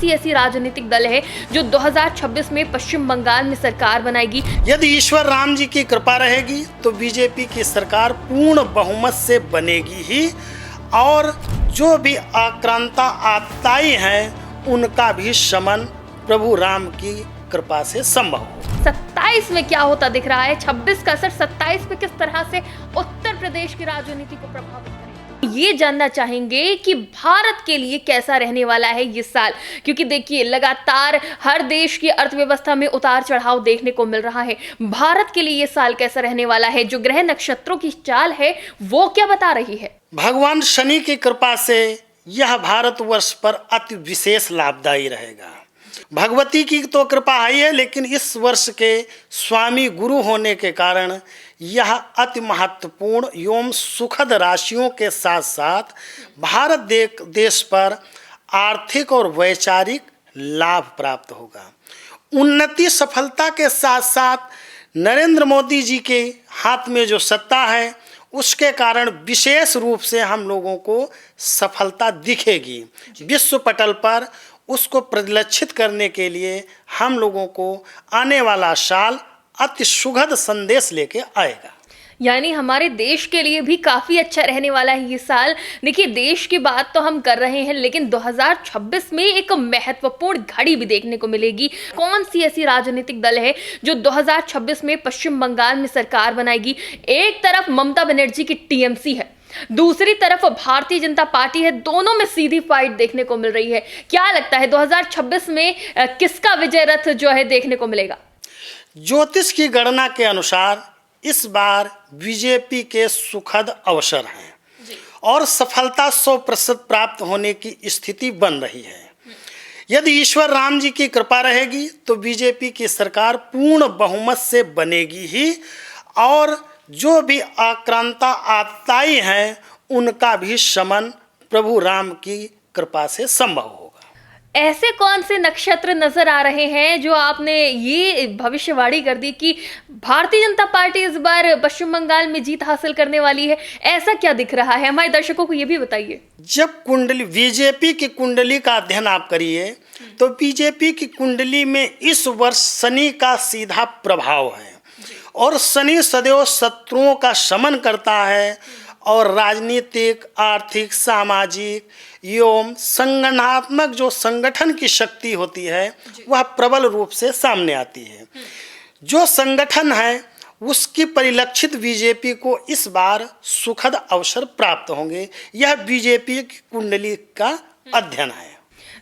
सी ऐसी राजनीतिक दल है जो 2026 में पश्चिम बंगाल में सरकार बनाएगी? यदि ईश्वर राम जी की कृपा रहेगी तो बीजेपी की सरकार पूर्ण बहुमत से बनेगी ही, और जो भी आक्रांता आतताई हैं उनका भी शमन प्रभु राम की कृपा से संभव हो। 27 में क्या होता दिख रहा है? 26 का असर 27 में किस तरह से उत्तर प्रदेश की राजनीति को प्रभावित करेगा? ये जानना चाहेंगे कि भारत के लिए कैसा रहने वाला है ये साल, क्योंकि देखिए लगातार हर देश की अर्थव्यवस्था में उतार चढ़ाव देखने को मिल रहा है। भारत के लिए ये साल कैसा रहने वाला है? जो ग्रह नक्षत्रों की चाल है वो क्या बता रही है? भगवान शनि की कृपा से यह भारतवर्ष पर अति विशेष लाभदायी रहेगा। भगवती की तो कृपा ही है, लेकिन इस वर्ष के स्वामी गुरु होने के कारण यह अति महत्वपूर्ण एवं सुखद राशियों के साथ साथ भारत देश पर आर्थिक और वैचारिक लाभ प्राप्त होगा। उन्नति सफलता के साथ साथ नरेंद्र मोदी जी के हाथ में जो सत्ता है उसके कारण विशेष रूप से हम लोगों को सफलता दिखेगी। विश्व पटल पर उसको परिलक्षित करने के लिए हम लोगों को आने वाला साल अति सुखद संदेश लेके आएगा। यानी हमारे देश के लिए भी काफी अच्छा रहने वाला है ये साल। देखिए, देश की बात तो हम कर रहे हैं, लेकिन 2026 में एक महत्वपूर्ण घड़ी भी देखने को मिलेगी। कौन सी ऐसी राजनीतिक दल है जो 2026 में पश्चिम बंगाल में सरकार बनाएगी? एक तरफ ममता बनर्जी की टीएमसी है, दूसरी तरफ भारतीय जनता पार्टी है। दोनों में सीधी फाइट देखने को मिल रही है। क्या लगता है 2026 में किसका विजय रथ जो है देखने को मिलेगा? ज्योतिष की गणना के अनुसार इस बार बीजेपी के सुखद अवसर हैं और सफलता 100% प्राप्त होने की स्थिति बन रही है। यदि ईश्वर राम जी की कृपा रहेगी तो बीजेपी की सरकार पूर्ण बहुमत से बनेगी ही, और जो भी आक्रांता आतताई हैं उनका भी शमन प्रभु राम की कृपा से संभव होगा। ऐसे कौन से नक्षत्र नजर आ रहे हैं जो आपने ये भविष्यवाणी कर दी कि भारतीय जनता पार्टी इस बार पश्चिम बंगाल में जीत हासिल करने वाली है? ऐसा क्या दिख रहा है? हमारे दर्शकों को ये भी बताइए। जब कुंडली बीजेपी की कुंडली का अध्ययन आप करिए तो बीजेपी की कुंडली में इस वर्ष शनि का सीधा प्रभाव है, और शनि सदैव शत्रुओं का शमन करता है और राजनीतिक, आर्थिक, सामाजिक एवं संगठनात्मक जो संगठन की शक्ति होती है वह प्रबल रूप से सामने आती है। जो संगठन है उसकी परिलक्षित बीजेपी को इस बार सुखद अवसर प्राप्त होंगे। यह बीजेपी की कुंडली का अध्ययन है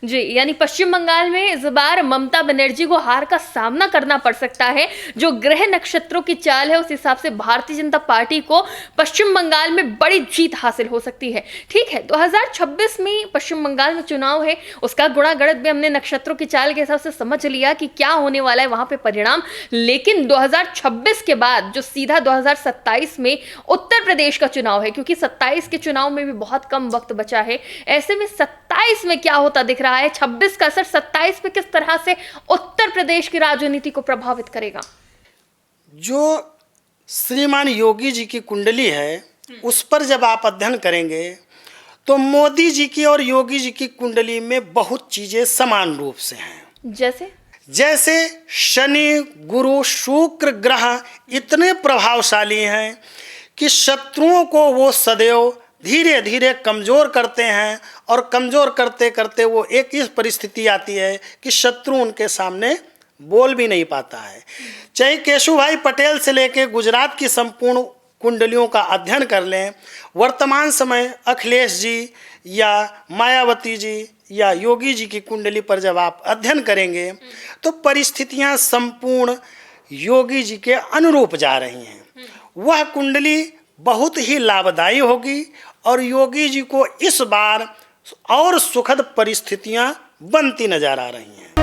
जी। यानी पश्चिम बंगाल में इस बार ममता बनर्जी को हार का सामना करना पड़ सकता है। जो ग्रह नक्षत्रों की चाल है उस हिसाब से भारतीय जनता पार्टी को पश्चिम बंगाल में बड़ी जीत हासिल हो सकती है। ठीक है, 2026 में पश्चिम बंगाल में चुनाव है, उसका गुणा गणित भी हमने नक्षत्रों की चाल के हिसाब से समझ लिया कि क्या होने वाला है वहां पे परिणाम। लेकिन 2026 के बाद जो सीधा 2027 में उत्तर प्रदेश का चुनाव है, क्योंकि 27 के चुनाव में भी बहुत कम वक्त बचा है, ऐसे में 27 में क्या होता दिख रहा है? 26 का असर 27 पे किस तरह से उत्तर प्रदेश की राजनीति को प्रभावित करेगा? जो श्रीमान योगी जी की कुंडली है उस पर जब आप अध्ययन करेंगे तो मोदी जी की और योगी जी की कुंडली में बहुत चीजें समान रूप से हैं। जैसे शनि, गुरु, शुक्र ग्रह इतने प्रभावशाली हैं कि शत्रुओं को वो सदैव धीरे धीरे कमज़ोर करते हैं, और कमज़ोर करते करते वो एक इस परिस्थिति आती है कि शत्रु उनके सामने बोल भी नहीं पाता है। चाहे केशुभाई पटेल से लेकर गुजरात की संपूर्ण कुंडलियों का अध्ययन कर लें, वर्तमान समय अखिलेश जी या मायावती जी या योगी जी की कुंडली पर जब आप अध्ययन करेंगे तो परिस्थितियां संपूर्ण योगी जी के अनुरूप जा रही हैं। वह कुंडली बहुत ही लाभदायी होगी और योगी जी को इस बार और सुखद परिस्थितियां बनती नजर आ रही हैं।